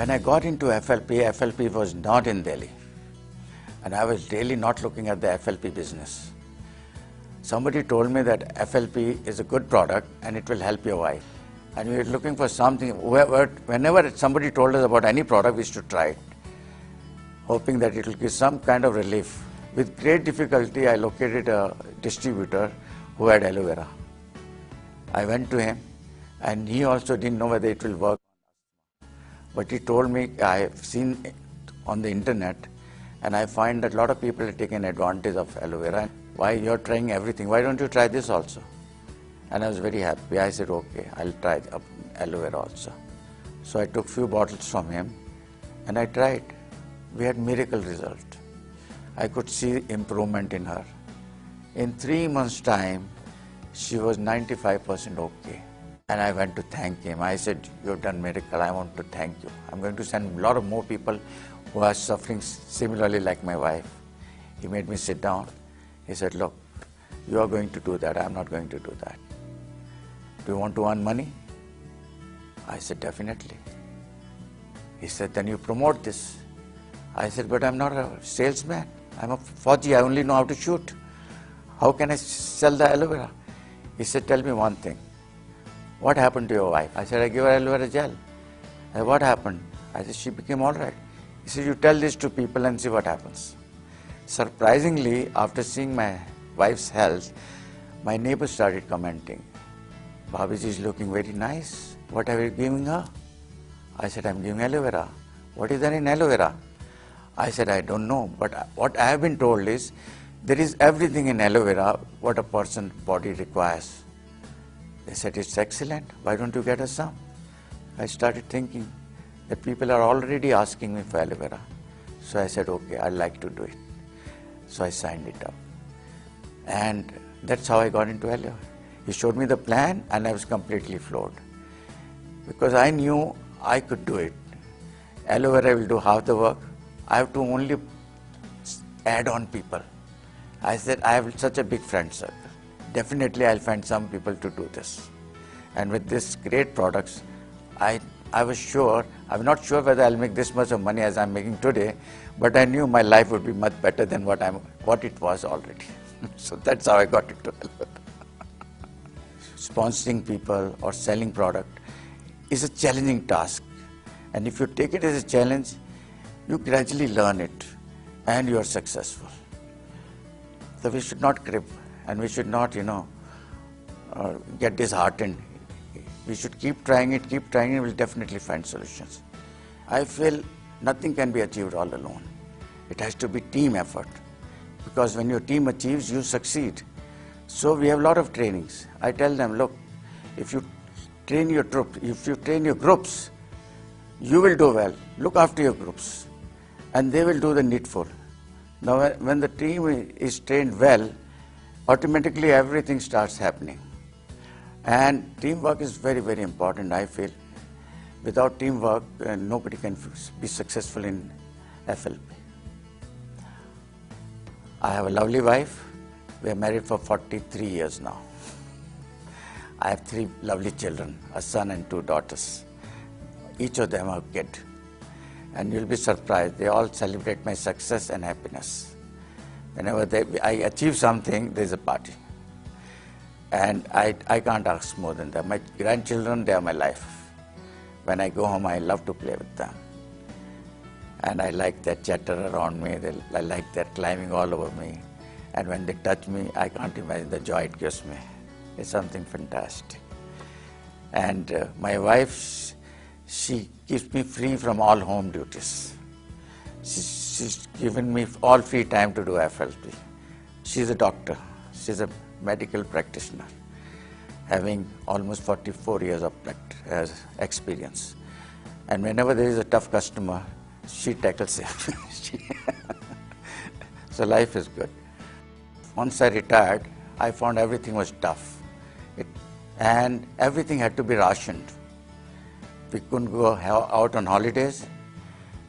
When I got into FLP was not in Delhi. And I was really not looking at the FLP business. Somebody told me that FLP is a good product and it will help your wife. And we were looking for something. Whenever somebody told us about any product, we used to try it, hoping that it will give some kind of relief. With great difficulty, I located a distributor who had aloe vera. I went to him, and he also didn't know whether it will work. But he told me, I have seen it on the internet, and I find that a lot of people are taking advantage of aloe vera. Why you're trying everything? Why don't you try this also? And I was very happy. I said, okay, I'll try aloe vera also. So I took few bottles from him, and I tried. We had miracle result. I could see improvement in her. In 3 months' time, she was 95% okay. And I went to thank him. I said, you've done miracle. I want to thank you. I'm going to send a lot of more people who are suffering similarly like my wife. He made me sit down. He said, look, you are going to do that. I'm not going to do that. Do you want to earn money? I said, definitely. He said, then you promote this. I said, but I'm not a salesman. I'm a Fauji. I only know how to shoot. How can I sell the aloe vera? He said, tell me one thing. What happened to your wife? I said, I gave her aloe vera gel. I said, what happened? I said, she became all right. He said, you tell this to people and see what happens. Surprisingly, after seeing my wife's health, my neighbors started commenting. Bhabiji is looking very nice. What are you giving her? I said, I'm giving aloe vera. What is there in aloe vera? I said, I don't know, but what I have been told is there is everything in aloe vera what a person's body requires. They said, it's excellent. Why don't you get us some? I started thinking that people are already asking me for aloe vera. So I said, okay, I'd like to do it. So I signed it up. And that's how I got into aloe vera. He showed me the plan and I was completely floored. Because I knew I could do it. Aloe vera will do half the work. I have to only add on people. I said, I have such a big friend circle. Definitely I'll find some people to do this. And with this great products, I was sure, I'm not sure whether I'll make this much of money as I'm making today, but I knew my life would be much better than what it was already. So that's how I got into it. Sponsoring people or selling product is a challenging task. And if you take it as a challenge, you gradually learn it and you are successful. So we should not crib and we should not, get disheartened. We should keep trying it, we'll definitely find solutions. I feel nothing can be achieved all alone. It has to be team effort. Because when your team achieves, you succeed. So we have a lot of trainings. I tell them, look, if you train your troops, if you train your groups, you will do well. Look after your groups. And they will do the needful. Now, when the team is trained well, automatically everything starts happening. And teamwork is very, very important, I feel. Without teamwork, nobody can be successful in FLP. I have a lovely wife. We are married for 43 years now. I have 3 lovely children, a son and 2 daughters. Each of them are a kid. And you'll be surprised, they all celebrate my success and happiness. Whenever I achieve something, there's a party. And I can't ask more than that. My grandchildren, they are my life. When I go home, I love to play with them. And I like their chatter around me, I like their climbing all over me. And when they touch me, I can't imagine the joy it gives me. It's something fantastic. And my wife, she keeps me free from all home duties. She's given me all free time to do FLP. She's a doctor. She's a medical practitioner, having almost 44 years of experience. And whenever there is a tough customer, she tackles it. So life is good. Once I retired, I found everything was tough. And everything had to be rationed. We couldn't go out on holidays.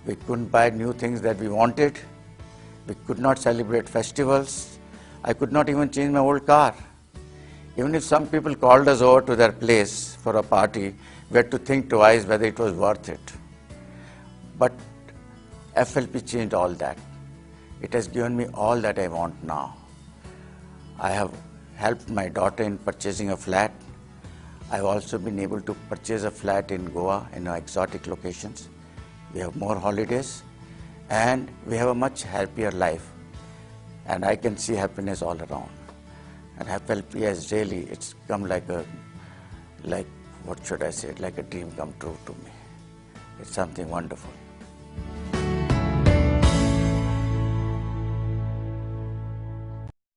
We couldn't buy new things that we wanted. We could not celebrate festivals. I could not even change my old car. Even if some people called us over to their place for a party, we had to think twice whether it was worth it. But FLP changed all that. It has given me all that I want now. I have helped my daughter in purchasing a flat. I've also been able to purchase a flat in Goa in exotic locations. We have more holidays and we have a much happier life. And I can see happiness all around. And FLP has really, it's come like what should I say, like a dream come true to me. It's something wonderful.